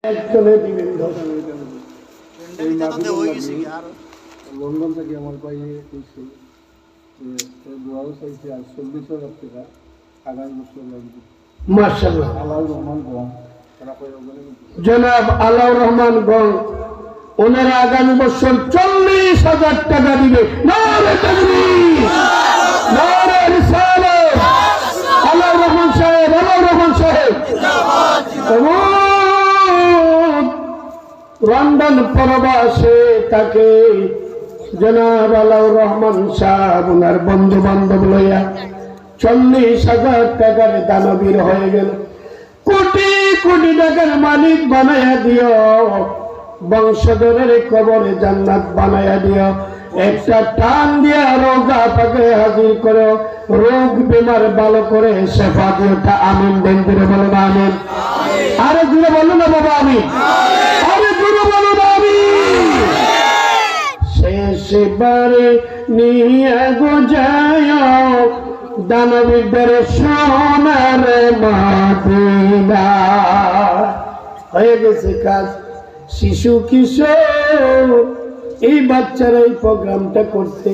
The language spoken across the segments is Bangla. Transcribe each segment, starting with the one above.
চলে দিবেন লন্ডন থেকে আমার ভাইয়ে কইছে দোয়াও চাইছে আর 40,000 টাকা আগামী বছর লাগবে। মাশাআল্লাহ। আল্লাহর রহমান গম তারা কই জনাব আলাউর রহমান গং ওনারা আগামী বছর 40,000 টাকা দিবে। নারে তাকবীর, নারে রিসালাত। আলাউর রহমান সাহেব, আলাউর রহমান সাহেব লন্ডন প্রবাসে তাকে জনাব আলাউর রহমান সাহেব ওনার বন্ধু বান্ধব লইয়া 40,000 টাকার দানবীর হয়ে গেল। কোটি কোটি টাকার মালিক বানায়া দিও, বংশধরের কবরে জান্নাত বানায়া দিও। একটা টান দিয়া রোজা পাকে হাজির করো, রোগ বেমার ভালো করে শেফা দিও। আমিন দেন, জুড়ে বলো না আমিন। আরে জুড়ে বলো না বাবা আমিন, আরে জুড়ে বলো না আমিন। শেষবারে নিয়ে গোজায় দানবীদের সোনার মাদিনা। হয়ে গেছে কাজ। শিশু কিশোর এই বাচ্চারা এই প্রোগ্রামটা করছে,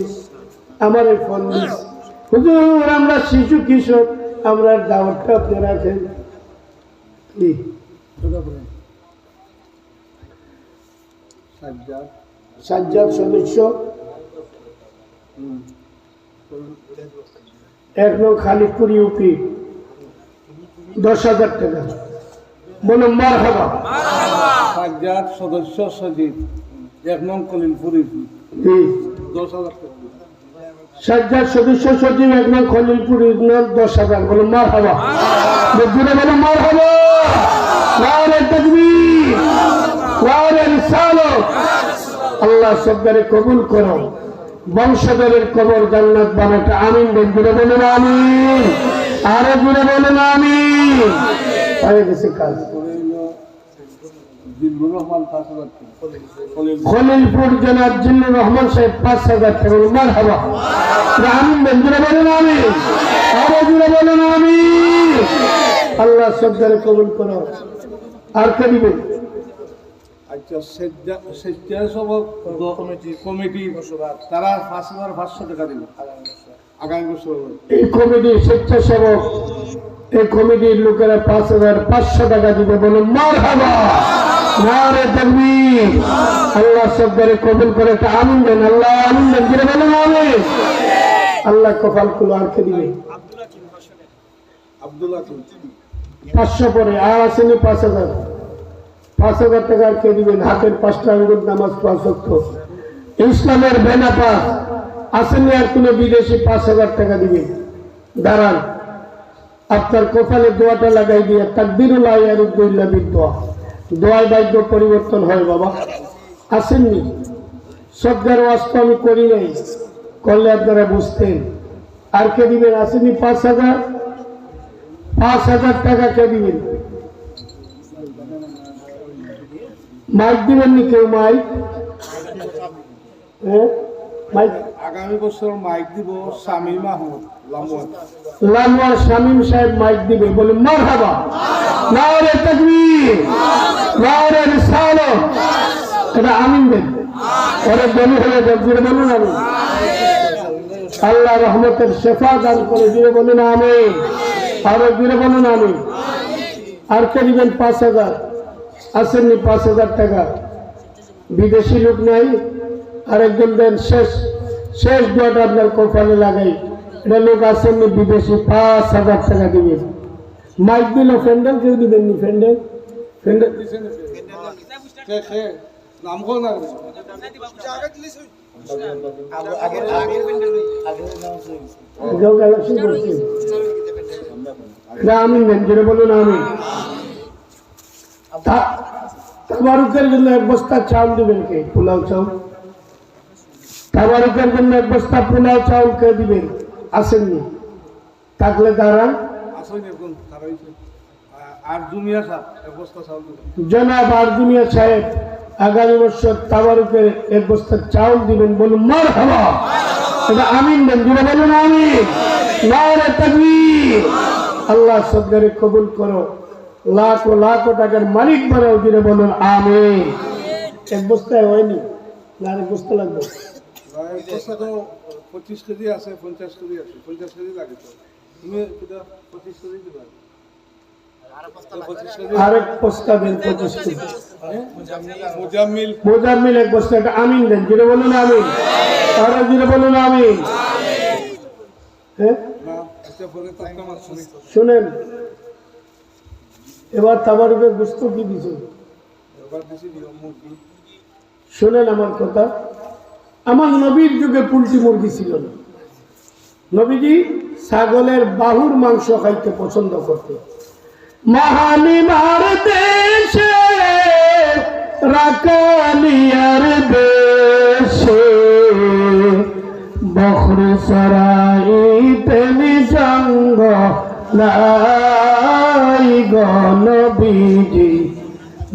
আমার ফোন দিচ্ছে, হুজুর আমরা শিশু কিশোর, আমরা দাওয়াতটা আপনি রাখেন। কি সাজ্জাদ সদস্য 1 নং খালিদপুর ইউপি 10,000 টাকা। বলুন মারহাবা। সাজ্জাদ সদস্য সচিব 1 নং খলিলপুর ইউপি 10,000 টাকা। সাজ্জাদ সদস্য সচিব 1 নং খলিলপুর ইউপি 10,000। বলুন মারহাবা। বলুন মারহাবা। নারে তাকবীর, নারে রিসালাত। আল্লাহ সবদারে কবুল করো, বংশধরের কবর জান্নাত বানাতে আমিন দেন। জুড়ে বলেন আমিন, আরে জুড়ে বলেন আমিন। হয়ে গেছে কাজ। জিল্লুর রহমান 5,000 টাকা। খলিলপুর জনাব জিল্লুর রহমান সাহেব 5,000 টাকা। মারহাবা। আমিন দেন, জুড়ে বলেন আমিন, আরে জুড়ে বলেন আমিন। আল্লাহ সবদারে কবুল করো। আর কে দিবেন? আচ্ছা, স্বেচ্ছাসেবক কমিটি তারা 5,500 টাকা দিবে আগামী বছর। এই কমিটি স্বেচ্ছাসেবক, এই কমিটির লোকেরা 5,500 টাকা দিবে। বলুন মারহাবা, নারে তাকবীর। আল্লাহ সবদারে কবুল করে একটা আমিন দেন। আল্লাহ আমিন দেন, জুড়ে বলেন আমিন। আল্লাহ কপাল খুলো। আর কে দিবে? আব্দুল্লাহ 500 পরে আর আসেনি 5,000। 5,000 টাকা আর কে দিবেন? হাতের 5টা আঙ্গুল নামাজ 5 ওয়াক্ত ইসলামের বেনা পাস আসেনি। আর কোন বিদেশি 5,000 টাকা দিবেন? দাঁড়ান, আপনার কপালে দোয়াটা লাগাই দিয়ে তাকদিরুল্লাহ ইয়ারুদ্দুল্লাহ বিদোয়া, দোয়ায় বাক্য পরিবর্তন হয় বাবা। আসেননি? সবজার ওয়াস্তা আমি করি নাই, করলে আপনারা বুঝতেন। আর কে দিবেন? আসেনি 5,000। 5,000 টাকা কে দিবেন? মাইক দিবেন নি কেউ? মাইক, হ্যাঁ মাইক। আগামী বছর মাইক দিব শামীম মাহমুদ লালওয়ার শামীম সাহেব মাইক দিবে। বলুন মারহাবা, নারে তাকবীর, নারে রিসালাত। এটা আমিন দেন। ওরে বলি হলে জোরে বলুন আমিন। আল্লাহ রহমতের শেফা দান করে জুড়ে বলুন আমিন, আরো জুড়ে বলুন আমিন। আর কে দিবেন? 5,000। আসেননি 5,000 টাকা? বিদেশি লোক নাই? আরেকজন দেন। শেষ দোয়াটা আপনার কপালে লাগাই। এটা লোক আসেননি বিদেশি, 5,000 টাকা দিবেন। মাইক দিল। ফ্যান্ডেল কেউ দিবেন নি? ফ্যান্ডেল নাম কোন না আমিন দেন, জুড়ে বলুন আমিন। তাবারুকের জন্য 1 বস্তা চাউল দিবেন কে? পোলাও চাউল। তাবারুকের জন্য 1 বস্তা পোলাও চাউল কে দিবেন? আসেননি? থাকলে দাঁড়ান। জনাব আরজুমিয়া সাহেব আগামী বছর তাবারুকের 1 বস্তা চাউল দিবেন। বলুন মারহাবা। এটা আমিন দেন, জুড়ে বলুন আমিন, নারে তাকবীর। আল্লাহ সবদারে কবুল করো। লাখো লাখো টাকার মালিক বানাও, দিনে বলুন আমিন। এক বস্তায় হয়নি, না আরেক বস্তা লাগবে? এক বস্তা তো 25 কেজি আছে, 50 কেজি আছে, 50 কেজি লাগে তো। তুমি এটা 25 কেজি দিবা? 25 কেজি আরেক বস্তা দেন, 25 কেজি। মুজাম্মিল মোজাম্মিল এক বস্তা, একটা আমিন দেন, দিনে বলুন আমিন। তারা দিনে বলুন আমিন। হ্যাঁ, না এটা পরে টাকা মাছ শুনি। শুনেন, এবার তাবারুকের গোস্ত কি দিছে? এবার বেশি দিও মুরগি। শুনেন আমার কথা, আমার নবীর যুগে পুল্টি মুরগি ছিল না। নবীজি ছাগলের বাহুর মাংস খাইতে পছন্দ করতেন। মহালিমার দেশে রাকালিয়ার দেশে বখরি সরাইতে জঙ্গ লাই গনবীজি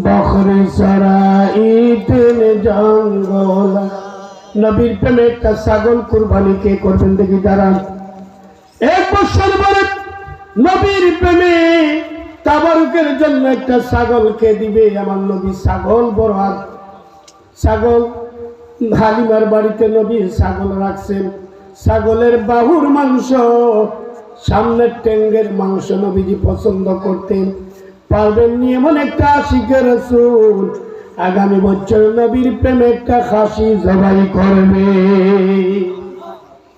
বখরি সরাইতে জঙ্গল। নবীর প্রেমে একটা ছাগল কুরবানি কে করবেন দেখি দাঁড়ান। এক বছর পরে নবীর প্রেমে তাবারুকের জন্য একটা ছাগল কে দিবে? আমার নবী ছাগল বড় আর ছাগল হালিমার বাড়িতে নবী ছাগল রাখছেন। ছাগলের বাহুর মাংস, সামনের ট্যাঙ্গের মাংস নবীজি পছন্দ করতেন। পারবেন নি এমন একটা আশিকের রাসূল আগামী বছর নবীর প্রেমে একটা খাসি জবাই করবে?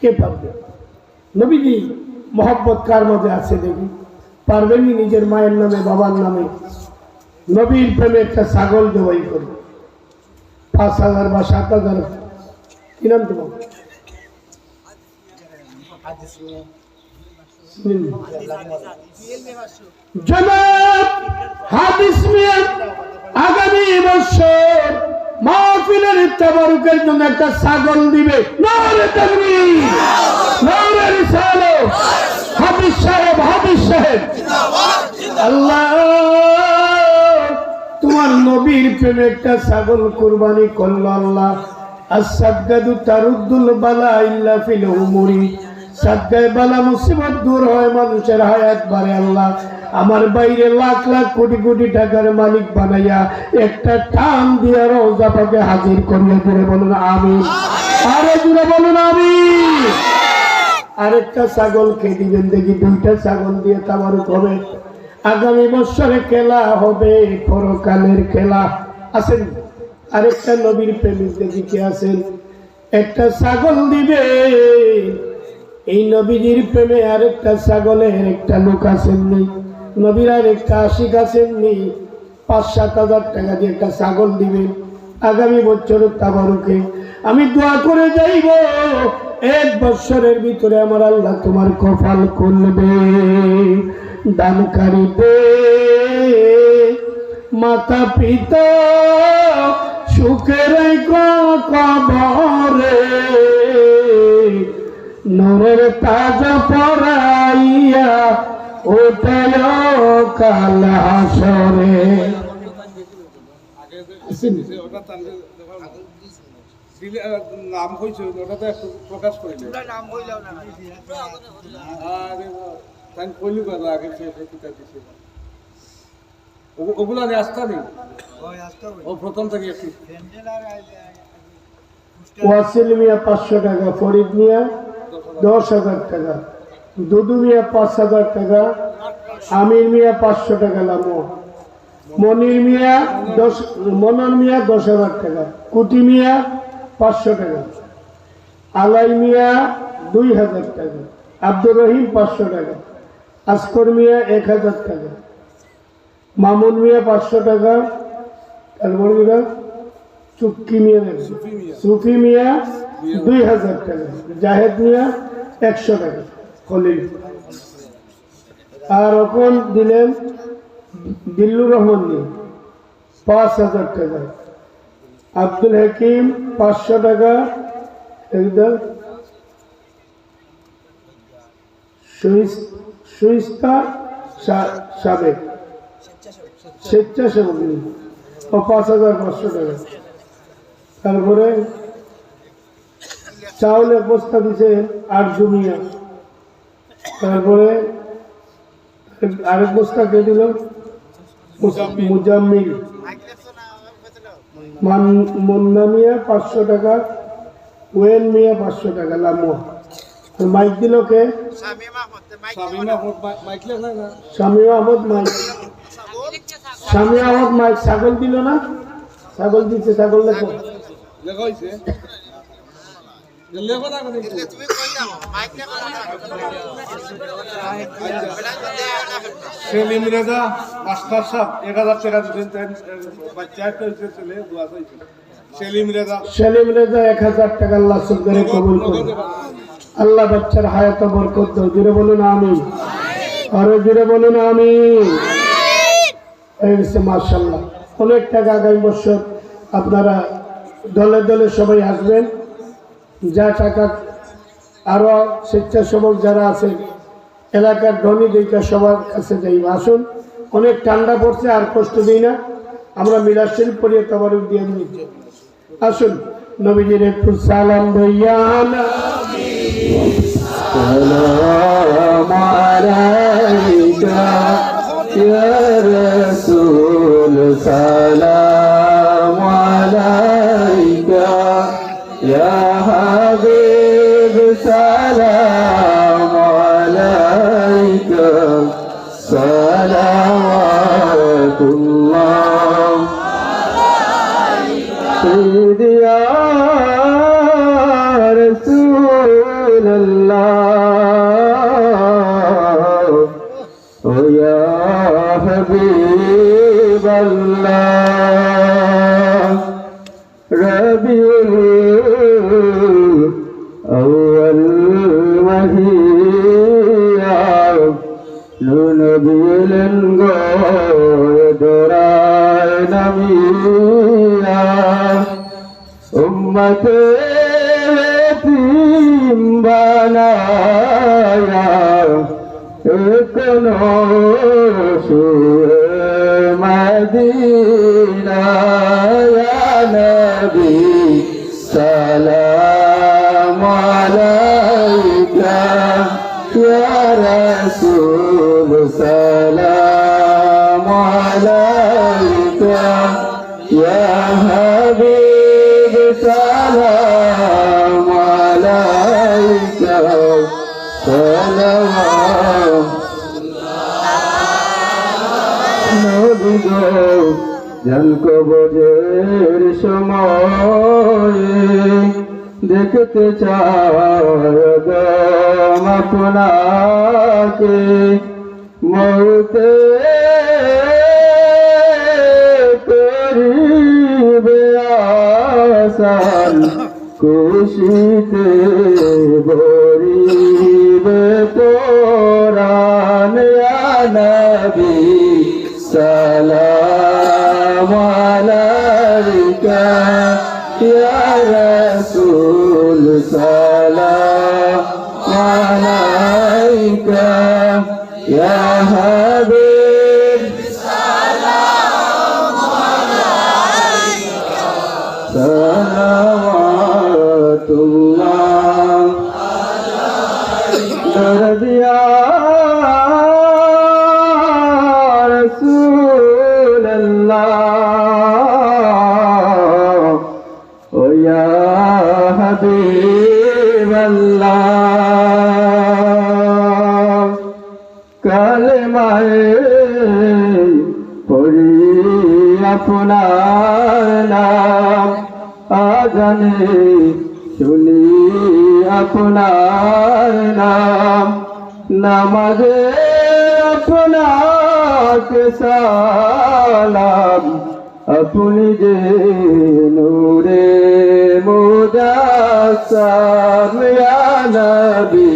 কে পারবে? নবীজি মহব্বত কার মধ্যে আছে দেখি? পারবেননি নিজের মায়ের নামে, বাবার নামে নবীর প্রেমে একটা ছাগল জবাই করবে? 5,000 বা 7,000, কি নাম তোমার? জনাব হাদিস মিয়া আগামী বছর মাহফিলের তাবারুকের জন্য একটা ছাগল দিবে। নারে তাকবীর, নারে রিসালাত। হাদিস সাহেব, হাদিস সাহেব, আল্লাহ তোমার নবীর প্রেমে একটা ছাগল কুরবানি করলো। আল্লাহ আস-সাদগাতু তারুদ্দুল বালা ইল্লা ফিল উমুরি, সাদগায়ে বালা মুসিবত দূর হয়, মানুষের হায়াত বাড়ে। আল্লাহ আমার বাইরে লাখ লাখ কোটি কোটি টাকার মালিক বানাইয়া একটা টান দিয়ে রওজা পাকে হাজির করিয়া দিলে বলুন আমিন। আরে জুড়ে বলুন আমিন। আরেকটা ছাগল খেয়ে দিবেন দেখি, 2টা ছাগল দিয়ে তাবারুক হবে। আগামী বছরে খেলা হবে, পরকালের খেলা। আছেন আরেকটা নবীর প্রেমিক দেখি কে আছেন? একটা ছাগল দিবে। এই নবীজির প্রেমে আরেকটা ছাগলের একটা লোক আসেননি, নবীর আরেকটা আশিক আসেননি। 5-7 হাজার টাকা দিয়ে একটা ছাগল দিবেন আগামী বছরের তাবারুকে। আমি দোয়া করে যাইব, 1 বছরের ভিতরে আমার আল্লাহ তোমার কপাল খুলবে। দানকারীতে মাতা পিতা সুখের কবরে নূরের তাজা পরাইয়া ওঠেল কাল হাসরে। নাম কইছো ওটা তো একটু প্রকাশ করিলে তাই কইলি কথা আগে কিতাব দিছে ওগুলা নিয়ে আসতা নেই। ও প্রথম থেকে একটু ওয়াসিল মিয়া 500 টাকা, ফরিদ মিয়া 10,000 টাকা, দুদু মিয়া 5,000 টাকা, আমির মিয়া 500 টাকা, মনির মিয়া মনন মিয়া 10,000 টাকা, কুটি মিয়া 500 টাকা, আলাই মিয়া 2,000 টাকা, আব্দুর রহিম 500 টাকা, আসকর মিয়া 1,000 টাকা, মামুন মিয়া 500 টাকা, তারপরে চুক্কি মিয়া, সুফি মিয়া 2,000 টাকা, জাহেদ মিয়া 100 টাকা, খলিল। আর এখন দিলেন দিল্লুর রহমান নিয়ে 5,000 টাকা, আব্দুল হাকিম 500 টাকা, একদম সুইস্তা সাবেক স্বেচ্ছাসেবক ও 5,500 টাকা। তারপরে চাউলের বস্তা দিছে আরজু মিয়া। তারপরে আরেক বস্তা কে দিল? মুজাম্মিল, মুন্না মিয়া 500 টাকা, ওয়েন মিয়া 500 টাকা লামো। মাইক দিল কে? শামীম আহমদ মাইক। শামীম আহমদ মাইক। ছাগল দিল না? ছাগল দিচ্ছে, ছাগল লেখো। সেলিম রেজা মাস্টার সাহেব 1000 টাকা দিতেন, বাচ্চা একটা হয়েছে, ছেলে দোয়া হয়েছে। সেলিম রেজা 1000 টাকা আল্লাহ সুবহানাহু কবুল করুন। আল্লাহ বাচ্চার হায়াত বরকত দাও। জোরে বলুন আমিন। আরো জোরে বলুন আমিন। এই হচ্ছে মাশাআল্লাহ। অনেক টাকা আগামী বছর আপনারা দলে দলে সবাই আসবেন। যা টাকা আরো স্বেচ্ছাসেবক যারা আছে এলাকার ধনী দিকে সবার কাছে যাইব। আসুন, অনেক ঠান্ডা পড়ছে, আর কষ্ট দিই না। আমরা মিলাদ শরীফ পড়িয়ে তাবারুক দিয়ে নিচ্ছি। আসুন নবীজির একটু সালাম দইয়া সালাম আলাইকা ইয়া রাসূল, সালাম আলাইকা ইয়া হাবিব, সালাম আলাইকা সালাওয়াতুল্লাহ সাইয়্যিদি ইয়া রাসূলুল্লাহ ও ইয়া হাবিবাল্লাহ। রবিউল আউয়াল মাহিয়া নবীল গোদরায় নামিয়া উম্মতে यतीम बनाया एक नौशुए मदीना या नबी सलाम अलैका या रसूल सलाम अलैका या हबीब सलाम अलैका सलाम। নবী গো জান কবরের সময় দেখতে চায় আপনাকে, মৌতে করিবে আসান, খুশিতে ভরিবে কোরআন ইয়া নবী সালাম আলাইকা ইয়া রাসূল সালাম আলাইকা ইয়া হাবিব সালাম আলাইকা সালাওয়াতুল্লাহ আলাইকা কালেমায়ে পড়ি আপনার নাম, আজানে শুনি আপনার নাম, নামাজে আপনাকে সালাম, আপনি যে নূরে মুজাসসাম ইয়া নবী।